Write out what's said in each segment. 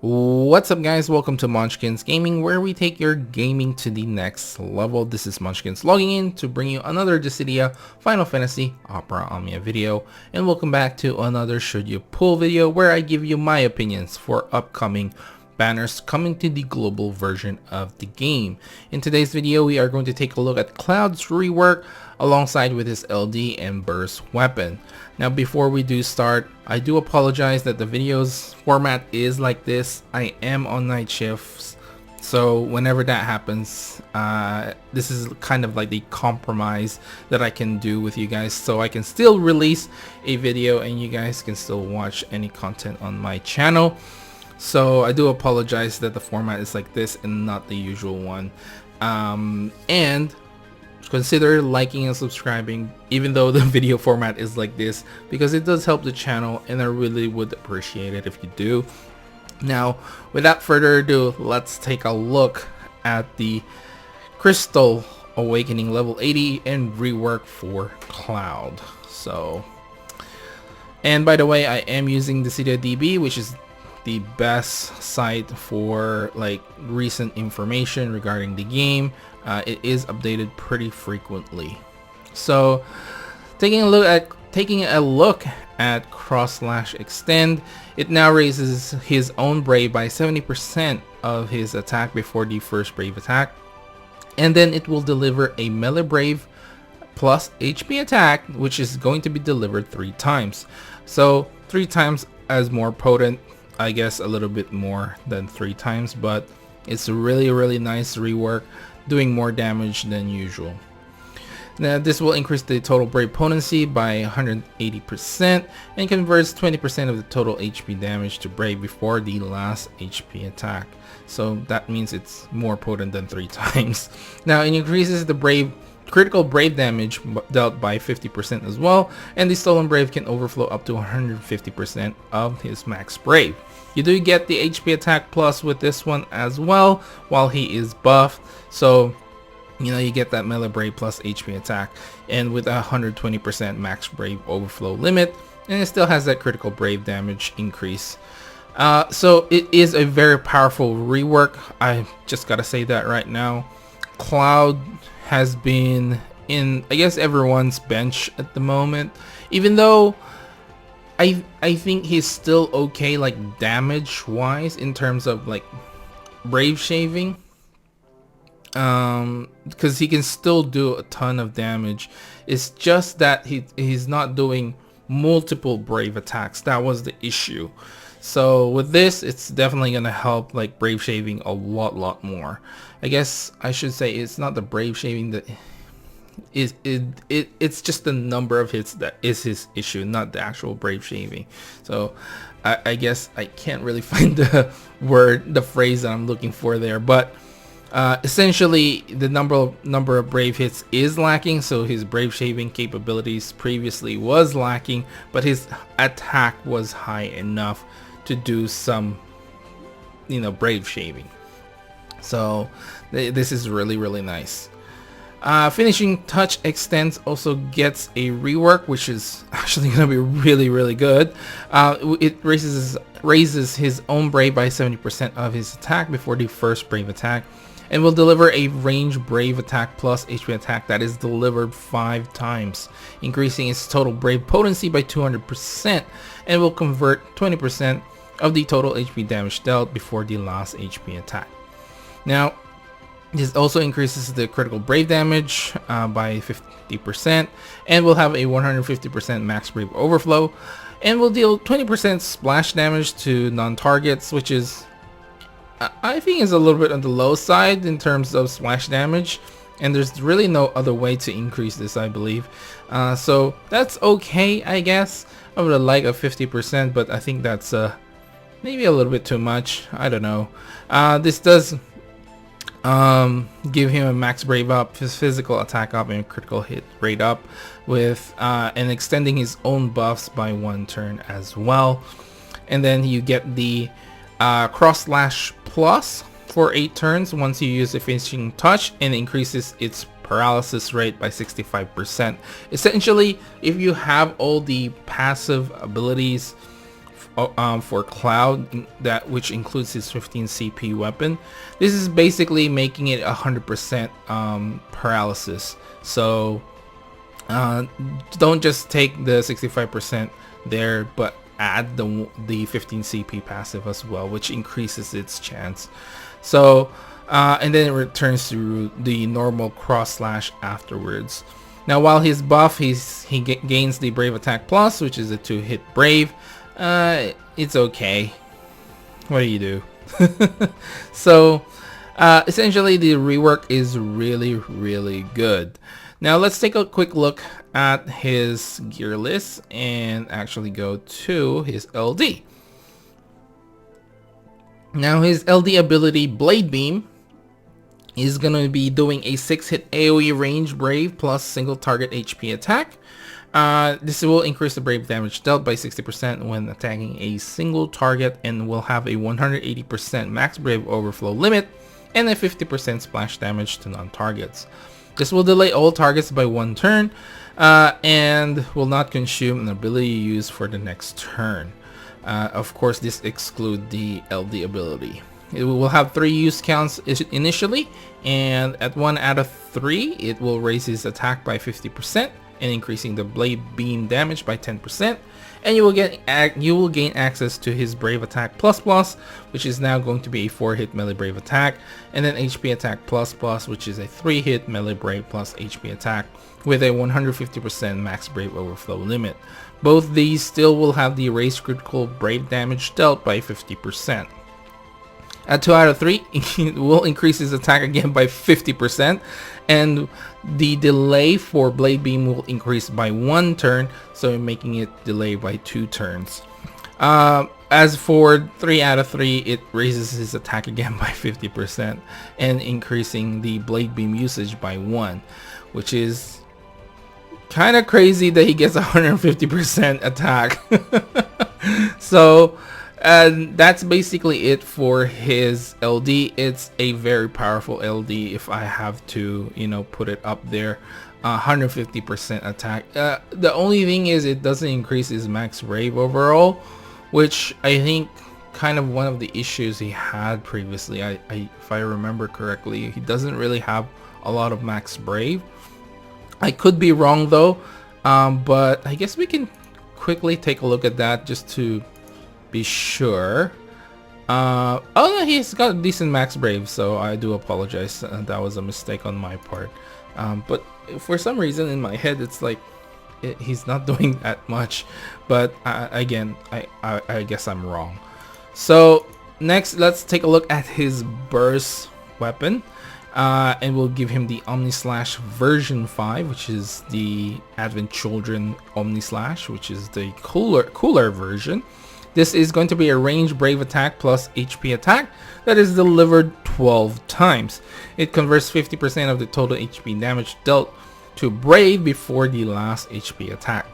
What's up, guys? Welcome to Monchkinz Gaming, where we take your gaming to the next level. This is Monchkinz logging in to bring you another Dissidia Final Fantasy Opera Omnia video, and welcome back to another Should You Pull video, where I give you my opinions for upcoming banners coming to the global version of the game. In today's video, we are going to take a look at Cloud's rework alongside with his LD and burst weapon. Now, before we do start, I do apologize that the video's format is like this. I am on night shifts, so whenever that happens, this is kind of like the compromise that I can do with you guys, so I can still release a video and you guys can still watch any content on my channel. So I do apologize that the format is like this and not the usual one. And consider liking and subscribing even though the video format is like this, because it does help the channel and I really would appreciate it if you do. Now, without further ado, let's take a look at the Crystal Awakening level 80 and rework for Cloud. And by the way, I am using Dissidia DB, which is the best site for like recent information regarding the game. It is updated pretty frequently. So taking a look at cross/extend, it now raises his own brave by 70% of his attack before the first brave attack, and then it will deliver a melee brave plus HP attack, which is going to be delivered 3 times. So 3 times as more potent, I guess a little bit more than 3 times, but it's a really nice rework, doing more damage than usual. Now, this will increase the total brave potency by 180% and converts 20% of the total HP damage to brave before the last HP attack. So that means it's more potent than 3 times. Now, it increases the critical brave damage dealt by 50% as well, and the stolen brave can overflow up to 150% of his max brave. You do get the HP attack plus with this one as well while he is buffed, so you know you get that melee brave plus HP attack, and with a 120% max brave overflow limit, and it still has that critical brave damage increase. So it is a very powerful rework. I just gotta say that right now. Cloud has been in, I guess, everyone's bench at the moment, even though I think he's still okay like damage wise in terms of like brave shaving, because he can still do a ton of damage. It's just that he's not doing multiple brave attacks. That was the issue. So with this, it's definitely gonna help like brave shaving a lot more. I guess I should say it's not the brave shaving that it's just the number of hits that is his issue, not the actual brave shaving. So I guess I can't really find the phrase that I'm looking for there, but essentially the number of brave hits is lacking, so his brave shaving capabilities previously was lacking, but his attack was high enough to do some, you know, brave shaving. So this is really nice. Finishing touch extends also gets a rework, which is actually gonna be really good. It raises his own brave by 70% of his attack before the first brave attack, and will deliver a range brave attack plus HP attack that is delivered 5 times, increasing its total brave potency by 200%, and will convert 20% of the total HP damage dealt before the last HP attack. Now, this also increases the critical brave damage by 50% and will have a 150% max brave overflow, and will deal 20% splash damage to non-targets, which is, I think, is a little bit on the low side in terms of splash damage, and there's really no other way to increase this, I believe. So that's okay, I guess. I would have liked a 50%, but I think that's maybe a little bit too much. I don't know. This does give him a max brave up, his physical attack up, and critical hit rate up, with and extending his own buffs by 1 turn as well. And then you get the cross/slash plus for 8 turns once you use a finishing touch, and increases its paralysis rate by 65%. Essentially, if you have all the passive abilities for Cloud, that which includes his 15 CP weapon. This is basically making it 100% paralysis. So don't just take the 65% there, but add the 15 CP passive as well, which increases its chance. So and then it returns to the normal cross slash afterwards. Now while he's buff, he gains the Brave Attack Plus, which is a 2-hit Brave. It's okay. What do you do? So essentially the rework is really good. Now let's take a quick look at his gear list and actually go to his LD. Now his LD ability, Blade Beam, is going to be doing a 6-hit AoE range Brave plus single target HP attack. This will increase the Brave damage dealt by 60% when attacking a single target, and will have a 180% max Brave overflow limit and a 50% splash damage to non-targets. This will delay all targets by 1 turn and will not consume an ability used for the next turn. Of course, this excludes the LD ability. It will have 3 use counts initially, and at 1 out of 3 it will raise his attack by 50% and increasing the Blade Beam damage by 10%, and you will gain access to his Brave Attack Plus, which is now going to be a 4-hit melee Brave attack, and then HP Attack Plus, which is a 3-hit melee Brave plus HP attack with a 150% max Brave overflow limit. Both these still will have the raised critical Brave damage dealt by 50%. At 2 out of 3, it will increase his attack again by 50%, and the delay for Blade Beam will increase by 1 turn, so making it delay by 2 turns. As for 3 out of 3, it raises his attack again by 50% and increasing the Blade Beam usage by 1, which is kind of crazy that he gets 150% attack. So that's basically it for his LD. It's a very powerful LD if I have to, put it up there. 150% attack. The only thing is it doesn't increase his max Brave overall, which I think kind of one of the issues he had previously. If I remember correctly, he doesn't really have a lot of max Brave. I could be wrong though, but I guess we can quickly take a look at that just to be sure. Oh no, he's got decent max Brave, so I do apologize. That was a mistake on my part. But for some reason in my head it's like he's not doing that much, but again, I guess I'm wrong. So next, let's take a look at his burst weapon, and we'll give him the Omni Slash version 5, which is the Advent Children Omni Slash, which is the cooler version. This is going to be a range Brave attack plus HP attack that is delivered 12 times. It converts 50% of the total HP damage dealt to Brave before the last HP attack.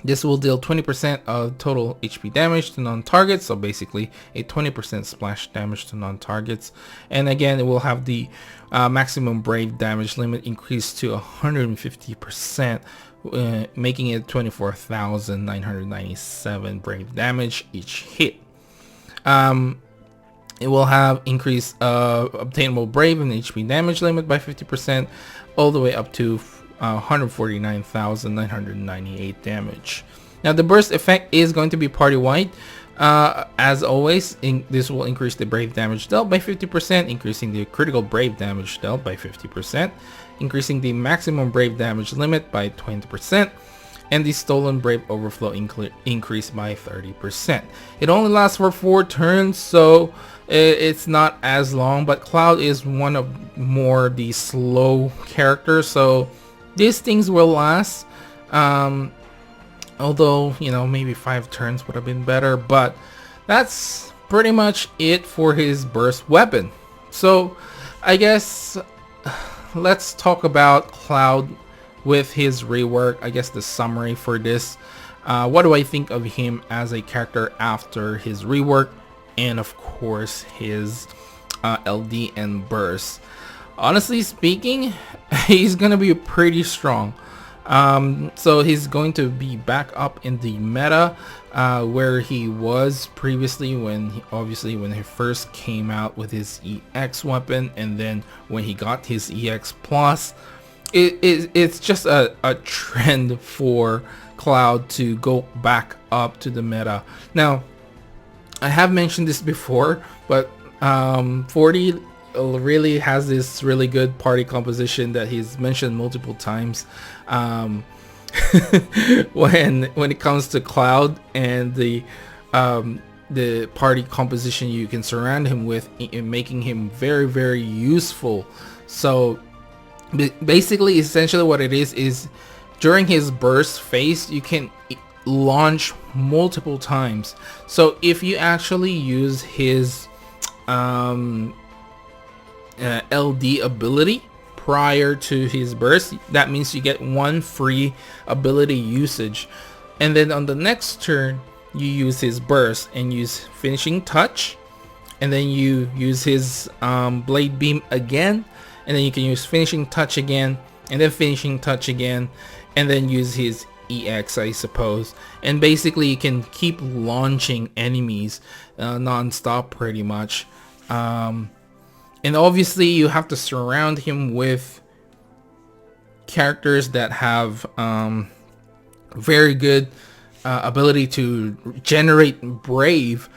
This will deal 20% of total HP damage to non-targets, so basically a 20% splash damage to non-targets. And again, it will have the maximum Brave damage limit increased to 150%, making it 24,997 Brave damage each hit. It will have increased obtainable Brave and HP damage limit by 50%, all the way up to 149,998 damage. Now the burst effect is going to be party-wide. As always, this will increase the Brave damage dealt by 50%, increasing the critical Brave damage dealt by 50%, increasing the maximum Brave damage limit by 20%, and the stolen Brave overflow increased by 30%. It only lasts for 4 turns, so it's not as long, but Cloud is one of more the slow characters, so these things will last. Although, maybe 5 turns would have been better, but that's pretty much it for his burst weapon. So I guess let's talk about Cloud with his rework. I guess the summary for this. What do I think of him as a character after his rework, and of course his LD and burst? Honestly speaking, he's gonna be pretty strong. So he's going to be back up in the meta where he was previously when when he first came out with his EX weapon, and then when he got his EX plus. It's just a trend for Cloud to go back up to the meta. Now, I have mentioned this before, but 40 really has this really good party composition that he's mentioned multiple times. When it comes to Cloud and the party composition you can surround him with, in making him very, very useful. So basically, essentially what it is during his burst phase, you can launch multiple times. So if you actually use his LD ability prior to his burst, that means you get one free ability usage, and then on the next turn you use his burst and use finishing touch, and then you use his blade beam again, and then you can use finishing touch again, and then finishing touch again, and then use his EX, I suppose. And basically you can keep launching enemies non-stop pretty much. And obviously you have to surround him with characters that have very good ability to generate brave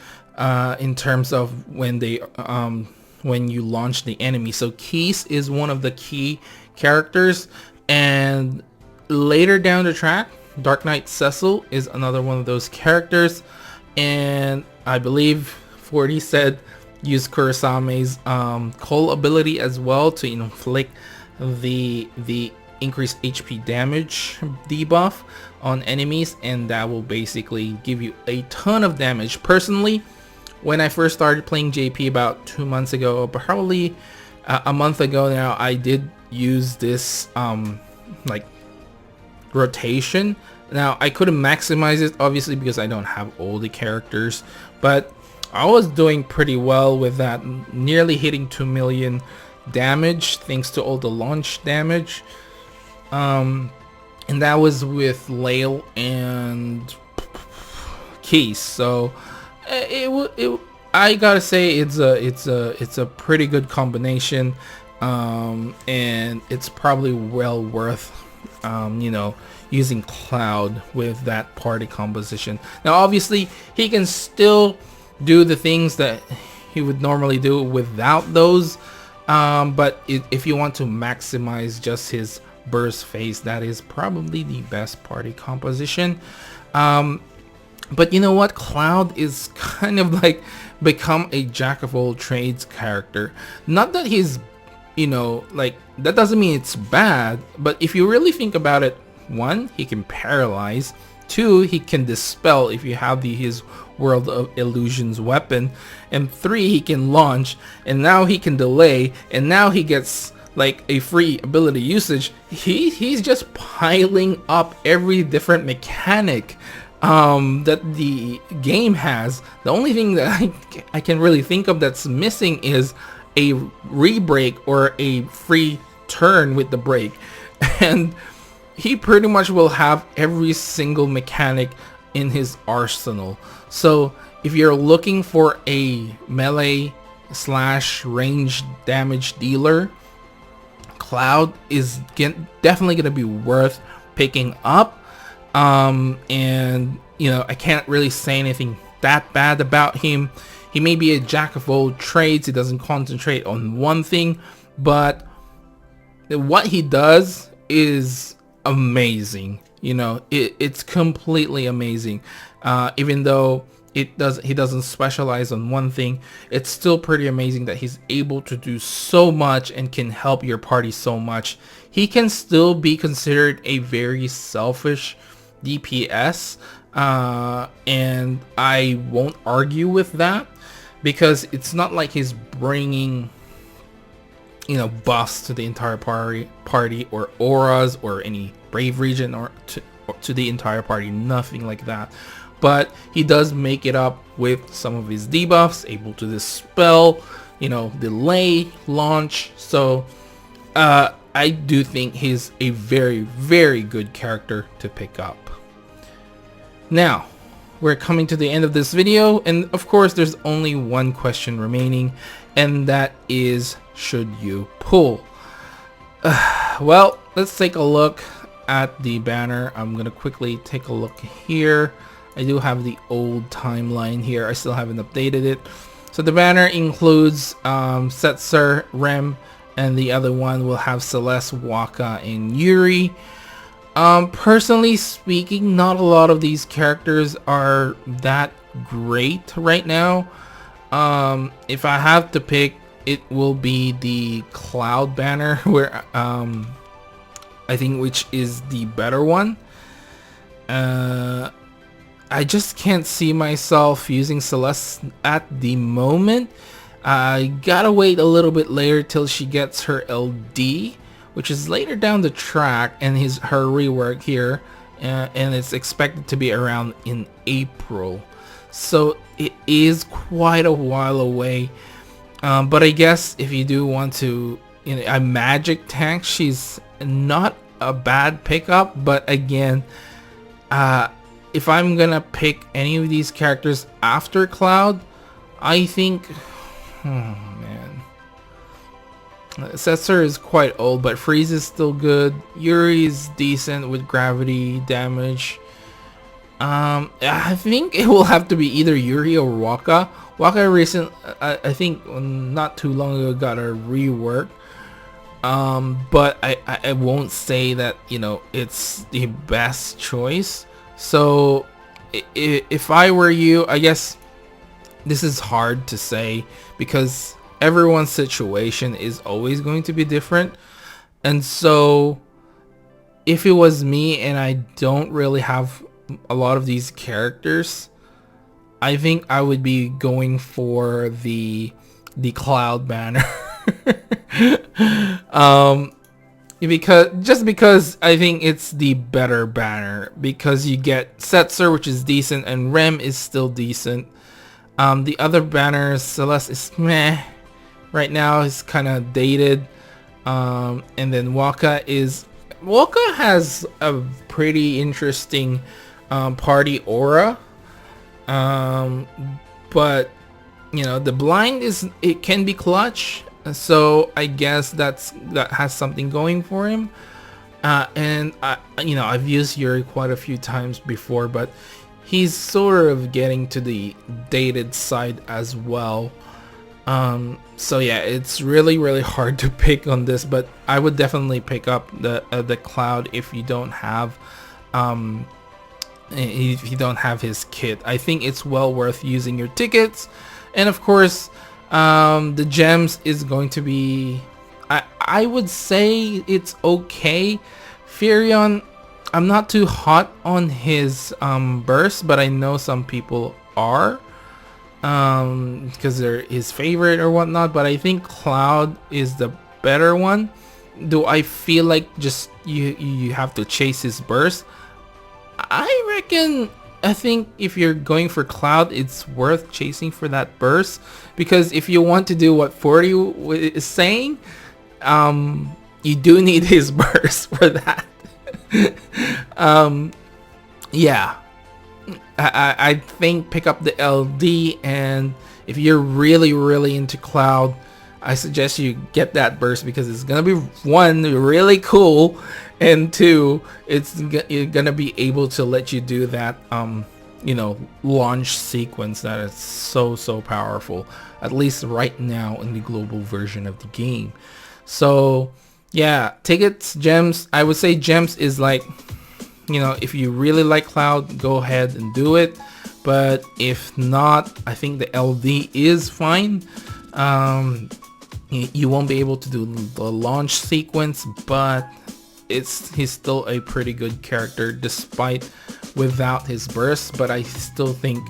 in terms of when they when you launch the enemy. So Keys is one of the key characters, and later down the track, Dark Knight Cecil is another one of those characters, and I believe 40 said use Kurosame's Cole ability as well to inflict the increased HP damage debuff on enemies, and that will basically give you a ton of damage. Personally, when I first started playing JP about 2 months ago, probably a month ago now, I did use this like rotation. Now I couldn't maximize it obviously because I don't have all the characters, but I was doing pretty well with that, nearly hitting 2 million damage thanks to all the launch damage. And that was with Lael and Keys. So I gotta say it's a pretty good combination, and it's probably well worth using Cloud with that party composition. Now obviously he can still do the things that he would normally do without those, but if you want to maximize just his burst phase, that is probably the best party composition. But you know what, Cloud is kind of like become a jack of all trades character. Not that he's like, that doesn't mean it's bad, but if you really think about it, 1, he can paralyze, 2, he can dispel if you have his World of Illusions weapon, and 3, he can launch, and now he can delay, and now he gets like a free ability usage. He's just piling up every different mechanic that the game has. The only thing that I can really think of that's missing is a re-break or a free turn with the break, and he pretty much will have every single mechanic in his arsenal. So if you're looking for a melee / range damage dealer, Cloud is definitely going to be worth picking up. And I can't really say anything that bad about him. He may be a jack of all trades. He doesn't concentrate on one thing, but what he does is amazing. It's completely amazing. Even though he doesn't specialize on one thing, it's still pretty amazing that he's able to do so much and can help your party so much. He can still be considered a very selfish DPS, and I won't argue with that, because it's not like he's bringing buffs to the entire party or auras or any brave region or to the entire party, nothing like that. But he does make it up with some of his debuffs, able to dispel, delay, launch. So I do think he's a very, very good character to pick up. Now, we're coming to the end of this video, and of course there's only one question remaining, and that is, should you pull? Well, let's take a look at the banner. I'm gonna quickly take a look here. I do have the old timeline here. I still haven't updated it. So the banner includes Setzer, Rem, and the other one will have Celeste, Waka, and Yuri. Personally speaking, not a lot of these characters are that great right now. If I have to pick, it will be the Cloud banner, where I think which is the better one. I just can't see myself using Celeste at the moment. I gotta wait a little bit later till she gets her LD, which is later down the track, and her rework here, and it's expected to be around in April. So it is quite a while away. But I guess if you do want to, a magic tank, she's not a bad pickup. But again, if I'm gonna pick any of these characters after Cloud, I think, oh man, Setzer is quite old, but Freeze is still good. Yuri is decent with gravity damage. I think it will have to be either Yuri or Waka. Waka I think not too long ago got a rework. But I won't say that, it's the best choice. So if I were you, I guess this is hard to say because everyone's situation is always going to be different. And so if it was me and I don't really have a lot of these characters, I think I would be going for the Cloud banner. because I think it's the better banner, because you get Setzer, which is decent, and Rem is still decent. The other banners, Celeste is meh right now, is kind of dated, and then Waka has a pretty interesting party aura, but the blind it can be clutch. So I guess that has something going for him, and I've used Yuri quite a few times before, but he's sort of getting to the dated side as well. So yeah, it's really hard to pick on this, but I would definitely pick up the Cloud if you don't have his kit. I think it's well worth using your tickets, and of course the gems is going to be, I would say it's okay. Furion, I'm not too hot on his burst, but I know some people are, because they're his favorite or whatnot. But I think Cloud is the better one. Do I feel like just you have to chase his burst? I think if you're going for Cloud, it's worth chasing for that burst, because if you want to do what 40 is saying, you do need his burst for that. Yeah, I think pick up the LD, and if you're really into Cloud, I suggest you get that burst, because it's gonna be, one, really cool, and two, it's gonna be able to let you do that launch sequence that is so powerful, at least right now in the global version of the game. So yeah, tickets, gems, I would say gems is like, if you really like Cloud, go ahead and do it. But if not, I think the LD is fine. You won't be able to do the launch sequence, but he's still a pretty good character despite without his burst. But I still think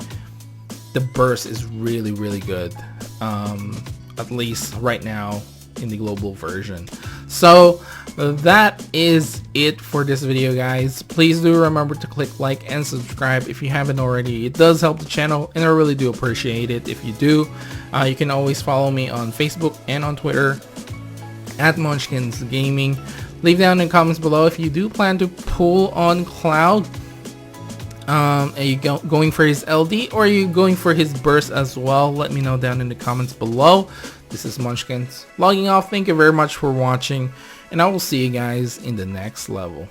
the burst is really good, at least right now in the global version. So that is it for this video, guys. Please do remember to click like and subscribe if you haven't already. It does help the channel, and I really do appreciate it if you do. You can always follow me on Facebook and on Twitter at Monchkinz Gaming. Leave down in the comments below if you do plan to pull on Cloud. Are you going for his LD, or are you going for his burst as well? Let me know down in the comments below. This is Monchkinz logging off. Thank you very much for watching, and I will see you guys in the next level.